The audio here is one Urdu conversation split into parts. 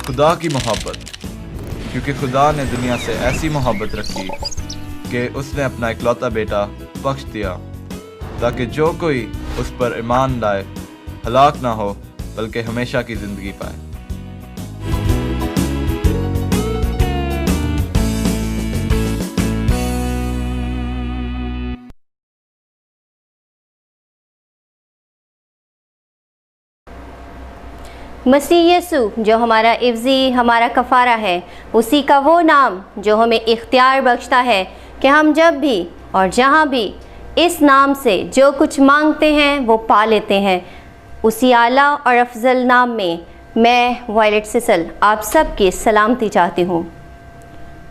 خدا کی محبت، کیونکہ خدا نے دنیا سے ایسی محبت رکھی کہ اس نے اپنا اکلوتا بیٹا بخش دیا تاکہ جو کوئی اس پر ایمان لائے ہلاک نہ ہو بلکہ ہمیشہ کی زندگی پائے۔ مسیح یسوع جو ہمارا عوضی، ہمارا کفارہ ہے، اسی کا وہ نام جو ہمیں اختیار بخشتا ہے کہ ہم جب بھی اور جہاں بھی اس نام سے جو کچھ مانگتے ہیں وہ پا لیتے ہیں۔ اسی اعلیٰ اور افضل نام میں وائلٹ سسل آپ سب کی سلامتی چاہتی ہوں۔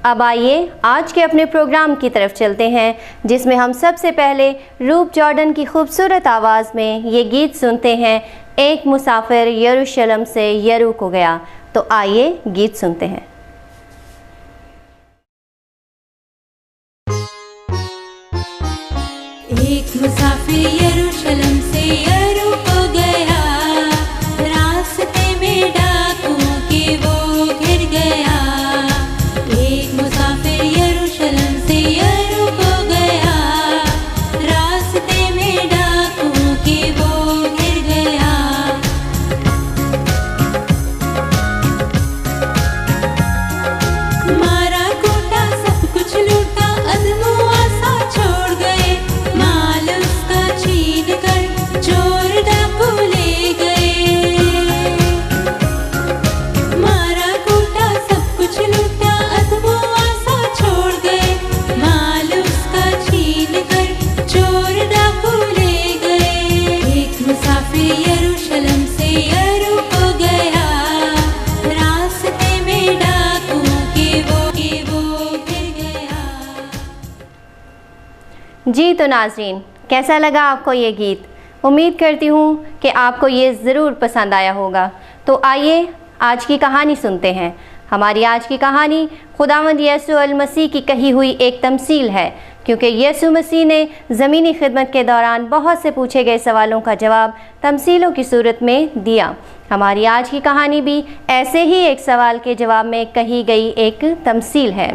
اب آئیے آج کے اپنے پروگرام کی طرف چلتے ہیں، جس میں ہم سب سے پہلے روپ جارڈن کی خوبصورت آواز میں یہ گیت سنتے ہیں، ایک مسافر یروشلم سے یرو کو گیا۔ تو آئیے گیت سنتے ہیں۔ ایک مسافر یروشلم سے یرو کو گیا، راستے میں ڈاکوؤں کے وہ گھر گیا۔ ایک مسافر یروشلم سے یرو کو گیا، راستے میں ڈاکوؤں کے وہ گھر گیا۔ مارا کوٹا سب کچھ لوٹا، عزم و آسا چھوڑ گئے، مال اس کا چھین کر چور ڈاکو لے گئے۔ مارا کوٹا سب کچھ لوٹا، عزم و آسا چھوڑ گئے، مال اس کا چھین کر چور ڈاکو لے گئے۔ ایک مسافر یروشلم سے یرو کو گیا، راستے میں ڈاکوؤں کے وہ گھر گیا۔ جی تو ناظرین، کیسا لگا آپ کو یہ گیت؟ امید کرتی ہوں کہ آپ کو یہ ضرور پسند آیا ہوگا۔ تو آئیے آج کی کہانی سنتے ہیں۔ ہماری آج کی کہانی خداوند یسوع المسیح کی کہی ہوئی ایک تمثیل ہے، کیونکہ یسوع مسیح نے زمینی خدمت کے دوران بہت سے پوچھے گئے سوالوں کا جواب تمثیلوں کی صورت میں دیا۔ ہماری آج کی کہانی بھی ایسے ہی ایک سوال کے جواب میں کہی گئی ایک تمثیل ہے۔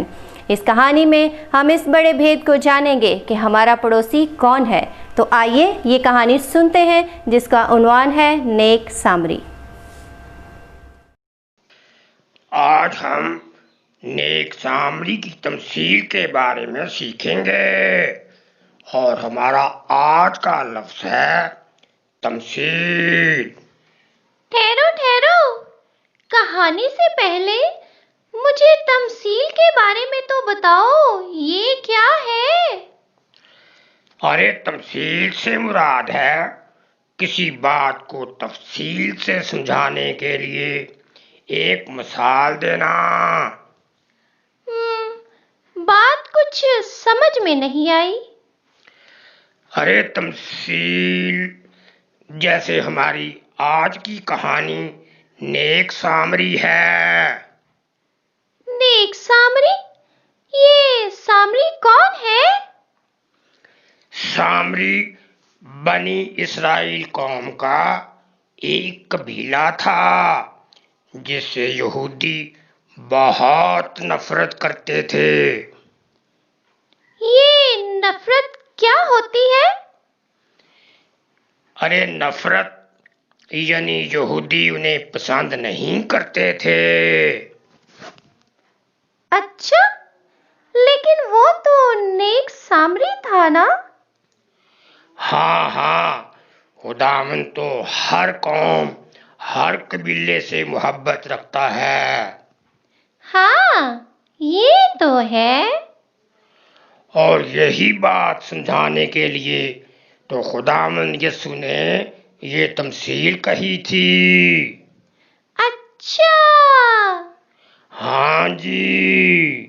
اس کہانی میں ہم اس بڑے بھید کو جانیں گے کہ ہمارا پڑوسی کون ہے۔ تو آئیے یہ کہانی سنتے ہیں، جس کا عنوان ہے نیک سامری۔ آج ہم نیک سامری کی تمثیل کے بارے میں سیکھیں گے، اور ہمارا آج کا لفظ ہے تمثیل۔ ٹھہرو، کہانی سے پہلے مجھے تمثیل کے بارے میں تو بتاؤ، یہ کیا ہے؟ ارے تمثیل سے مراد ہے کسی بات کو تفصیل سے سمجھانے کے لیے ایک مثال دینا۔ بات کچھ سمجھ میں نہیں آئی۔ ارے تمثیل جیسے ہماری آج کی کہانی نیک سامری ہے۔ نیک سامری؟ یہ سامری کون ہے؟ سامری بنی اسرائیل قوم کا ایک قبیلہ تھا جس سے یہودی بہت نفرت کرتے تھے۔ یہ نفرت کیا ہوتی ہے؟ ارے نفرت یعنی یہودی انہیں پسند نہیں کرتے تھے۔ اچھا، لیکن وہ تو نیک سامری تھا نا؟ ہاں، خداوند تو ہر قوم، ہر قبیلے سے محبت رکھتا ہے۔ ہاں، یہ تو ہے۔ اور یہی بات سمجھانے کے لیے تو خداوند یسوع نے یہ تمثیل کہی تھی۔ اچھا، ہاں جی۔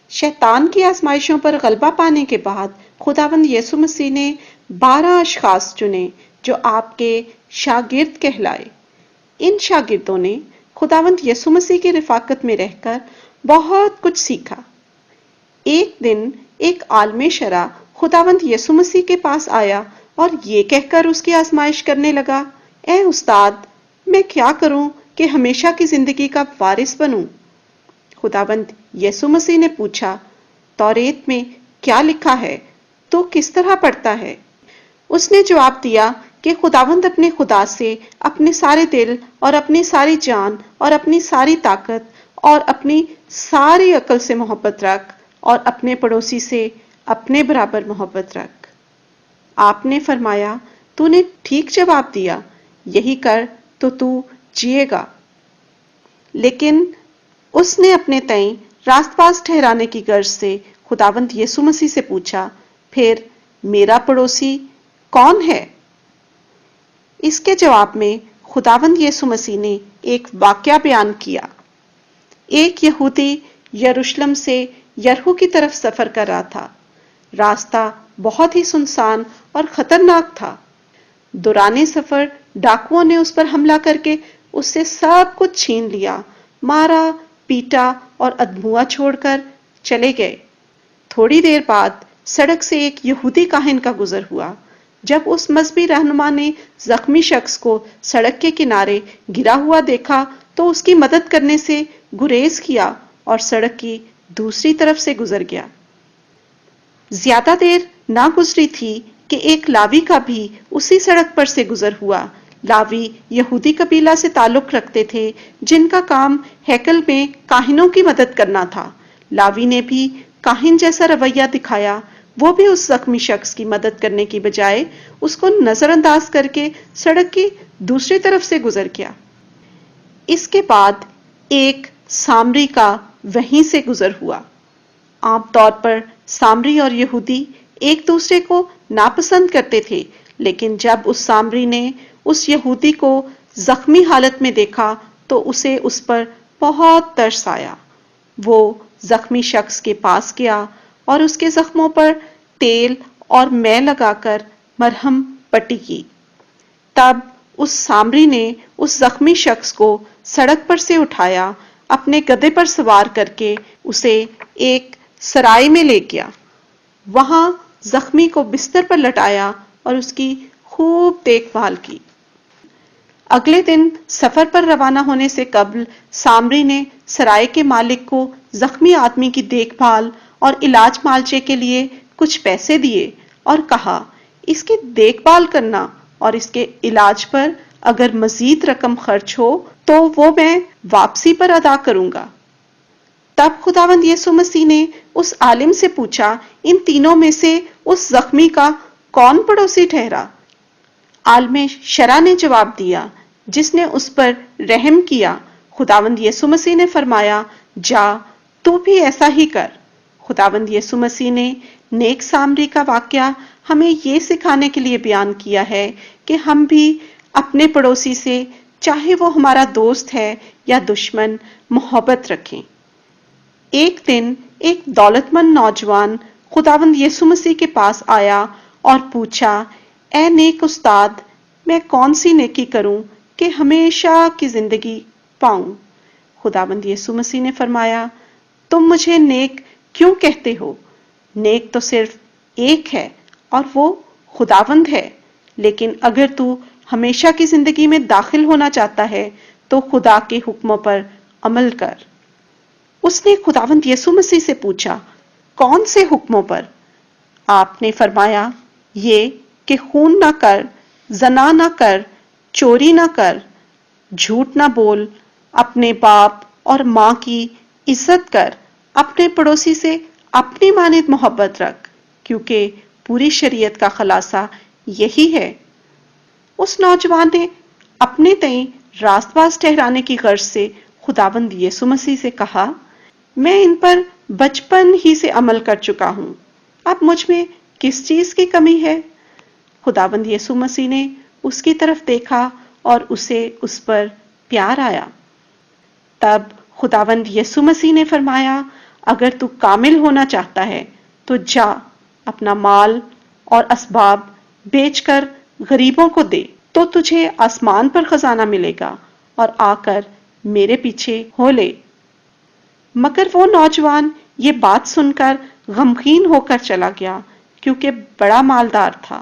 شیطان کی آزمائشوں پر غلبہ پانے کے بعد خداوند یسوع مسیح نے 12 اشخاص چنے جو آپ کے شاگرد کہلائے۔ ان شاگردوں نے خداوند یسوع مسیح کی رفاقت میں رہ کر بہت کچھ سیکھا۔ ایک دن ایک عالم شرع خداوند یسوع مسیح کے پاس آیا اور یہ کہہ کر اس کی آزمائش کرنے لگا، اے استاد، میں کیا کروں کہ ہمیشہ کی زندگی کا وارث بنوں؟ خداوند یسوع مسیح نے پوچھا، توریت میں کیا لکھا ہے؟ تو کس طرح پڑھتا ہے؟ اس نے جواب دیا کہ خداوند اپنے خدا سے اپنے سارے دل اور اپنی ساری جان اور اپنی ساری طاقت اور اپنی ساری عقل سے محبت رکھ اور اپنے پڑوسی سے اپنے برابر محبت رکھ۔ آپ نے فرمایا، تو نے ٹھیک جواب دیا، یہی کر تو جیے گا۔ لیکن اس نے اپنے تئیں راست باز ٹھہرانے کی غرض سے خداوند یسوع مسیح سے پوچھا، پھر میرا پڑوسی کون ہے؟ اس کے جواب میں خداوند یسوع مسیح نے ایک واقعہ بیان کیا۔ ایک یہودی یروشلم سے یریحو کی طرف سفر کر رہا تھا۔ راستہ بہت ہی سنسان اور خطرناک تھا۔ دوران سفر ڈاکوؤں نے اس پر حملہ کر کے اس سے سب کچھ چھین لیا، مارا، پیٹا اور ادھموا چھوڑ کر چلے گئے۔ تھوڑی دیر بعد سڑک سے ایک یہودی کاہن کا گزر ہوا۔ جب اس مذہبی رہنما نے زخمی شخص کو سڑک کے کنارے گرا ہوا دیکھا تو اس کی مدد کرنے سے گریز کیا اور سڑک کی دوسری طرف سے گزر گیا۔ زیادہ دیر نہ گزری تھی کہ ایک لاوی کا بھی اسی سڑک پر سے گزر ہوا۔ لاوی یہودی قبیلہ سے تعلق رکھتے تھے جن کا کام ہیکل میں کاہنوں کی مدد کرنا تھا۔ لاوی نے بھی کاہن جیسا رویہ دکھایا، وہ بھی اس زخمی شخص کی مدد کرنے کی بجائے اس کو نظر انداز کر کے سڑک کی دوسری طرف سے گزر گیا۔ اس کے بعد ایک سامری کا وہیں سے گزر ہوا۔ عام طور پر سامری اور یہودی ایک دوسرے کو ناپسند کرتے تھے، لیکن جب اس سامری نے اس یہودی کو زخمی حالت میں دیکھا تو اسے اس پر بہت ترس آیا۔ وہ زخمی شخص کے پاس گیا اور اس کے زخموں پر تیل اور مے لگا کر مرہم پٹی کی۔ تب اس سامری نے اس زخمی شخص کو سڑک پر سے اٹھایا، اپنے گدھے پر سوار کر کے اسے ایک سرائے میں لے گیا۔ وہاں زخمی کو بستر پر لٹایا اور اس کی خوب دیکھ بھال کی۔ اگلے دن سفر پر روانہ ہونے سے قبل سامری نے سرائے کے مالک کو زخمی آدمی کی دیکھ بھال اور علاج معالجے کے لیے کچھ پیسے دیے اور کہا، اس کی دیکھ بھال کرنا اور اس کے علاج پر اگر مزید رقم خرچ ہو تو وہ میں واپسی پر ادا کروں گا۔ تب خداوند یسوع مسیح نے اس عالم سے پوچھا، ان تینوں میں سے اس زخمی کا کون پڑوسی ٹھہرا؟ عالم شرع نے جواب دیا، جس نے اس پر رحم کیا۔ خداوند یسوع مسیح نے فرمایا، جا تو بھی ایسا ہی کر۔ خداوند یسوع مسیح نے نیک سامری کا واقعہ ہمیں یہ سکھانے کے لیے بیان کیا ہے کہ ہم بھی اپنے پڑوسی سے، چاہے وہ ہمارا دوست ہے یا دشمن، محبت رکھیں۔ ایک دن ایک دولت مند نوجوان خداوند یسوع مسیح کے پاس آیا اور پوچھا، اے نیک استاد، میں کون سی نیکی کروں کہ ہمیشہ کی زندگی پاؤں؟ خداوند یسوع مسیح نے فرمایا، تم مجھے نیک کیوں کہتے ہو؟ نیک تو صرف ایک ہے اور وہ خداوند ہے۔ لیکن اگر تو ہمیشہ کی زندگی میں داخل ہونا چاہتا ہے تو خدا کے حکموں پر عمل کر۔ اس نے خداوند یسوع مسیح سے پوچھا، کون سے حکموں پر؟ آپ نے فرمایا، یہ کہ خون نہ کر، زنا نہ کر، چوری نہ کر، جھوٹ نہ بول، اپنے باپ اور ماں کی عزت کر، اپنے پڑوسی سے اپنی مانند محبت رکھ، کیونکہ پوری شریعت کا خلاصہ یہی ہے۔ اس نوجوان نے اپنے تئیں راست باز ٹھہرانے کی غرض سے خداوند یسوع مسیح سے کہا، میں ان پر بچپن ہی سے عمل کر چکا ہوں، اب مجھ میں کس چیز کی کمی ہے؟ خداوند یسوع مسیح نے اس کی طرف دیکھا اور اسے اس پر پیار آیا۔ تب خداوند یسوع مسیح نے فرمایا، اگر تو کامل ہونا چاہتا ہے تو جا، اپنا مال اور اسباب بیچ کر غریبوں کو دے، تو تجھے آسمان پر خزانہ ملے گا، اور آ کر میرے پیچھے ہو لے۔ مگر وہ نوجوان یہ بات سن کر غمگین ہو کر چلا گیا، کیونکہ بڑا مالدار تھا۔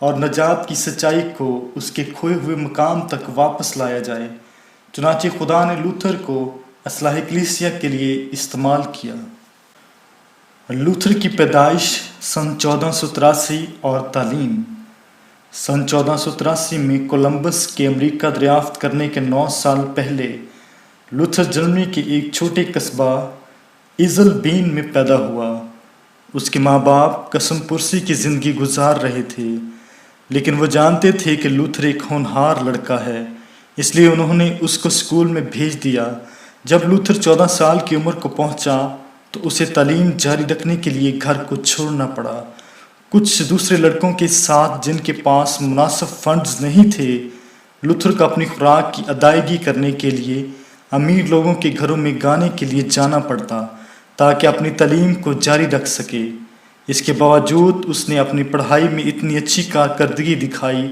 اور نجات کی سچائی کو اس کے کھوئے ہوئے مقام تک واپس لایا جائے۔ چنانچہ خدا نے لوتھر کو اصلاح کلیسیا کے لیے استعمال کیا۔ لوتھر کی پیدائش سن 1483 اور تعلیم۔ سن 1483 میں کولمبس کے امریکہ دریافت کرنے کے 9 سال پہلے لوتھر جرمنی کے ایک چھوٹے قصبہ ایزل بین میں پیدا ہوا۔ اس کے ماں باپ قسم پرسی کی زندگی گزار رہے تھے، لیکن وہ جانتے تھے کہ لوتھر ایک ہونہار لڑکا ہے، اس لیے انہوں نے اس کو اسکول میں بھیج دیا۔ جب لوتھر 14 سال کی عمر کو پہنچا تو اسے تعلیم جاری رکھنے کے لیے گھر کو چھوڑنا پڑا۔ کچھ دوسرے لڑکوں کے ساتھ جن کے پاس مناسب فنڈز نہیں تھے، لوتھر کو اپنی خوراک کی ادائیگی کرنے کے لیے امیر لوگوں کے گھروں میں گانے کے لیے جانا پڑتا تاکہ اپنی تعلیم کو جاری رکھ سکے۔ اس کے باوجود اس نے اپنی پڑھائی میں اتنی اچھی کارکردگی دکھائی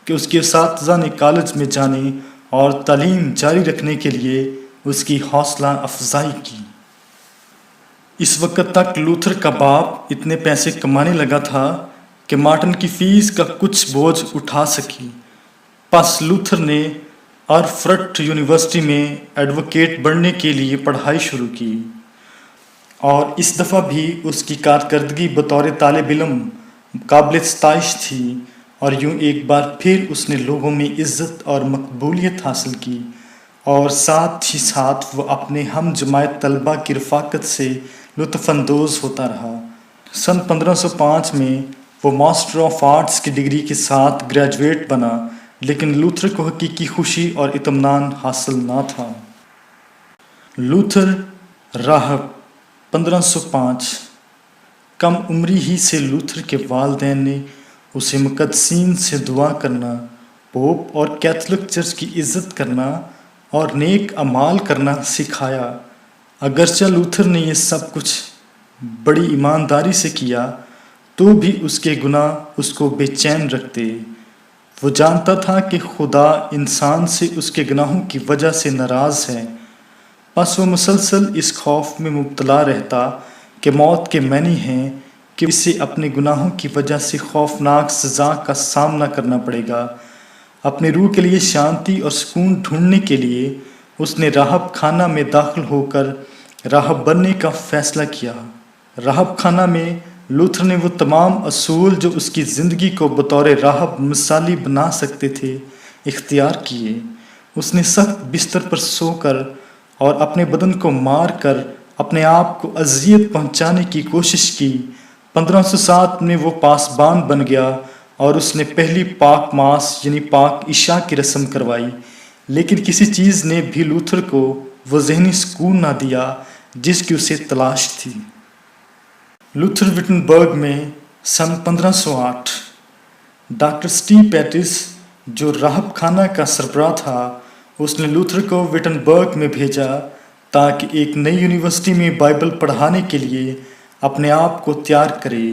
کہ اس کے اساتذہ نے کالج میں جانے اور تعلیم جاری رکھنے کے لیے اس کی حوصلہ افزائی کی۔ اس وقت تک لوتھر کا باپ اتنے پیسے کمانے لگا تھا کہ مارٹن کی فیس کا کچھ بوجھ اٹھا سکی۔ پس لوتھر نے ارفرٹ یونیورسٹی میں ایڈوکیٹ بننے کے لیے پڑھائی شروع کی، اور اس دفعہ بھی اس کی کارکردگی بطور طالب علم قابل ستائش تھی، اور یوں ایک بار پھر اس نے لوگوں میں عزت اور مقبولیت حاصل کی، اور ساتھ ہی ساتھ وہ اپنے ہم جماعت طلبہ کی رفاقت سے لطف اندوز ہوتا رہا۔ سن 1505 میں وہ ماسٹر آف آرٹس کی ڈگری کے ساتھ گریجویٹ بنا، لیکن لوتھر کو حقیقی خوشی اور اطمینان حاصل نہ تھا۔ لوتھر راہب 1505۔ کم عمری ہی سے لوتھر کے والدین نے اسے مقدسین سے دعا کرنا، پوپ اور کیتھولک چرچ کی عزت کرنا اور نیک اعمال کرنا سکھایا۔ اگرچہ لوتھر نے یہ سب کچھ بڑی ایمانداری سے کیا تو بھی اس کے گناہ اس کو بے چین رکھتے۔ وہ جانتا تھا کہ خدا انسان سے اس کے گناہوں کی وجہ سے ناراض ہے، پس وہ مسلسل اس خوف میں مبتلا رہتا کہ موت کے معنی ہیں کہ اسے اپنے گناہوں کی وجہ سے خوفناک سزا کا سامنا کرنا پڑے گا۔ اپنے روح کے لیے شانتی اور سکون ڈھونڈنے کے لیے اس نے راہب خانہ میں داخل ہو کر راہب بننے کا فیصلہ کیا۔ راہب خانہ میں لوتھر نے وہ تمام اصول جو اس کی زندگی کو بطور راہب مثالی بنا سکتے تھے اختیار کیے۔ اس نے سخت بستر پر سو کر اور اپنے بدن کو مار کر اپنے آپ کو اذیت پہنچانے کی کوشش کی۔ 1507 میں وہ پاسبان بن گیا اور اس نے پہلی پاک ماس یعنی پاک عشاء کی رسم کروائی، لیکن کسی چیز نے بھی لوتھر کو وہ ذہنی سکون نہ دیا جس کی اسے تلاش تھی۔ لوتھر وٹنبرگ میں سن 1508 ڈاکٹر اسٹیو پیٹس جو راہب خانہ کا سربراہ تھا، اس نے لوتھر کو وٹنبرگ میں بھیجا تاکہ ایک نئی یونیورسٹی میں بائبل پڑھانے کے لیے اپنے آپ کو تیار کرے،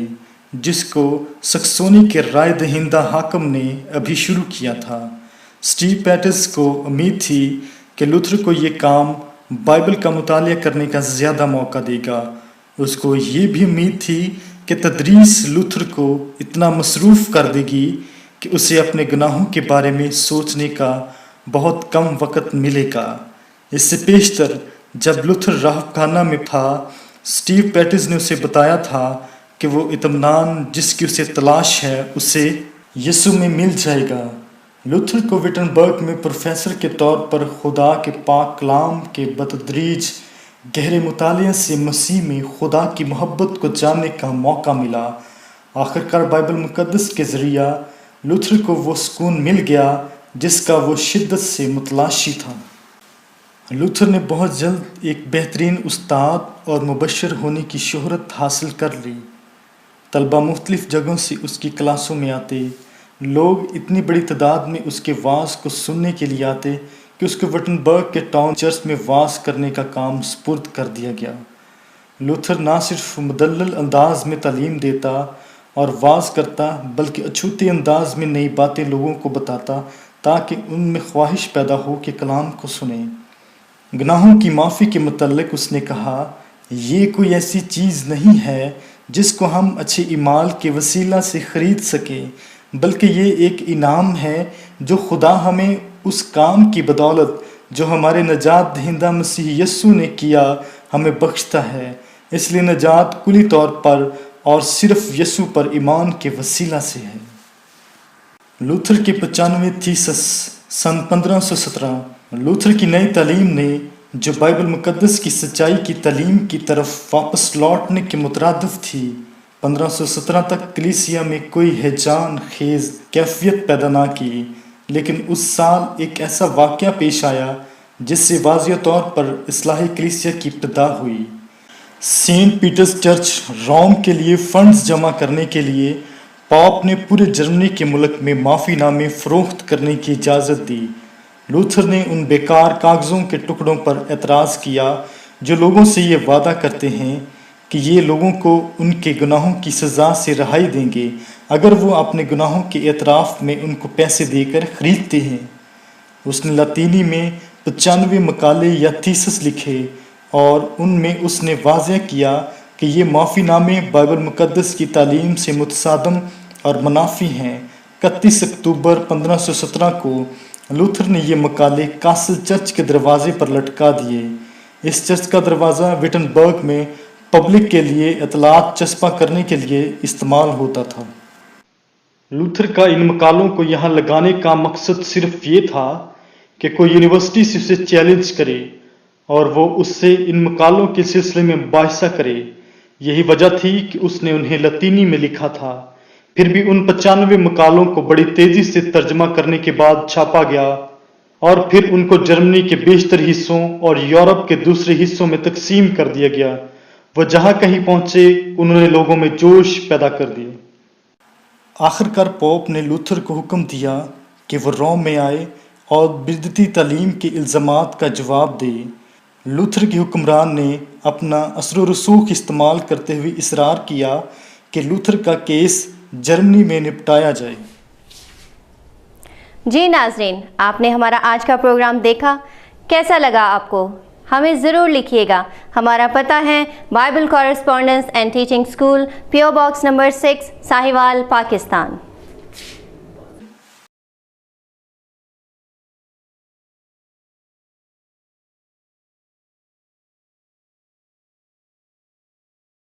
جس کو سکسونی کے رائے دہندہ حاکم نے ابھی شروع کیا تھا۔ اسٹیو پیٹس کو امید تھی کہ لوتھر کو یہ کام بائبل کا مطالعہ کرنے کا زیادہ موقع دے گا۔ اس کو یہ بھی امید تھی کہ تدریس لوتھر کو اتنا مصروف کر دے گی کہ اسے اپنے گناہوں کے بارے میں سوچنے کا بہت کم وقت ملے گا۔ اس سے پیشتر جب لوتھر راہب خانہ میں تھا، اسٹیو پیٹس نے اسے بتایا تھا کہ وہ اطمینان جس کی اسے تلاش ہے اسے یسوع میں مل جائے گا۔ لوتھر کو وٹنبرگ میں پروفیسر کے طور پر خدا کے پاک کلام کے بتدریج گہرے مطالعے سے مسیح میں خدا کی محبت کو جاننے کا موقع ملا۔ آخرکار بائبل مقدس کے ذریعہ لوتھر کو وہ سکون مل گیا جس کا وہ شدت سے متلاشی تھا۔ لوتھر نے بہت جلد ایک بہترین استاد اور مبشر ہونے کی شہرت حاصل کر لی۔ طلبہ مختلف جگہوں سے اس کی کلاسوں میں آتے، لوگ اتنی بڑی تعداد میں اس کے وعظ کو سننے کے لیے آتے کہ اس کو وٹنبرگ کے ٹاؤن چرچ میں وعظ کرنے کا کام سپرد کر دیا گیا۔ لوتھر نہ صرف مدلل انداز میں تعلیم دیتا اور وعظ کرتا، بلکہ اچھوتے انداز میں نئی باتیں لوگوں کو بتاتا تاکہ ان میں خواہش پیدا ہو کہ کلام کو سنیں۔ گناہوں کی معافی کے متعلق اس نے کہا، یہ کوئی ایسی چیز نہیں ہے جس کو ہم اچھے اعمال کے وسیلہ سے خرید سکیں، بلکہ یہ ایک انعام ہے جو خدا ہمیں اس کام کی بدولت جو ہمارے نجات دہندہ مسیح یسوع نے کیا ہمیں بخشتا ہے۔ اس لیے نجات کلی طور پر اور صرف یسوع پر ایمان کے وسیلہ سے ہے۔ لوتھر کے 95 تھیسس سن 1517 لوتھر کی نئی تعلیم نے جو بائبل مقدس کی سچائی کی تعلیم کی طرف واپس لوٹنے کے مترادف تھی، 1517 تک کلیسیا میں کوئی ہیجان خیز کیفیت پیدا نہ کی، لیکن اس سال ایک ایسا واقعہ پیش آیا جس سے واضح طور پر اصلاحی کلیسیا کی ابتدا ہوئی۔ سینٹ پیٹرز چرچ روم کے لیے فنڈز جمع کرنے کے لیے پاپ نے پورے جرمنی کے ملک میں معافی نامے فروخت کرنے کی اجازت دی۔ لوتھر نے ان بیکار کاغذوں کے ٹکڑوں پر اعتراض کیا جو لوگوں سے یہ وعدہ کرتے ہیں کہ یہ لوگوں کو ان کے گناہوں کی سزا سے رہائی دیں گے اگر وہ اپنے گناہوں کے اعتراف میں ان کو پیسے دے کر خریدتے ہیں۔ اس نے لاطینی میں 95 مقالے یا تھیسس لکھے اور ان میں اس نے واضح کیا کہ یہ معافی نامے بائبل مقدس کی تعلیم سے متصادم اور منافی ہیں۔ 31 اکتوبر 1517 کو لوتھر نے یہ مقالے کاسل چرچ کے دروازے پر لٹکا دیے۔ اس چرچ کا دروازہ وٹنبرگ میں پبلک کے لیے اطلاعات چسپاں کرنے کے لیے استعمال ہوتا تھا۔ لوتھر کا ان مقالوں کو یہاں لگانے کا مقصد صرف یہ تھا کہ کوئی یونیورسٹی سے اسے چیلنج کرے اور وہ اس سے ان مقالوں کے سلسلے میں مباحثہ کرے۔ یہی وجہ تھی کہ اس نے انہیں لاطینی میں لکھا تھا۔ پھر بھی ان 95 مقالوں کو بڑی تیزی سے ترجمہ کرنے کے بعد چھاپا گیا اور پھر ان کو جرمنی کے بیشتر حصوں اور یورپ کے دوسرے حصوں میں تقسیم کر دیا گیا۔ وہ جہاں کہیں پہنچے انہوں نے لوگوں میں جوش پیدا کر دیے۔ آخر کار پوپ نے لوتھر کو حکم دیا کہ وہ روم میں آئے اور بدعتی تعلیم کے الزامات کا جواب دے۔ لوتھر کے حکمران نے اپنا اثر و رسوخ استعمال کرتے ہوئے اصرار کیا کہ لوتھر کا کیس جرمنی میں نپٹایا جائے۔ جی ناظرین، آپ نے ہمارا آج کا پروگرام دیکھا، کیسا لگا آپ کو؟ ہمیں ضرور لکھیے گا۔ ہمارا پتہ ہے Bible correspondence and teaching school, PO box number 6، Sahiwal, Pakistan.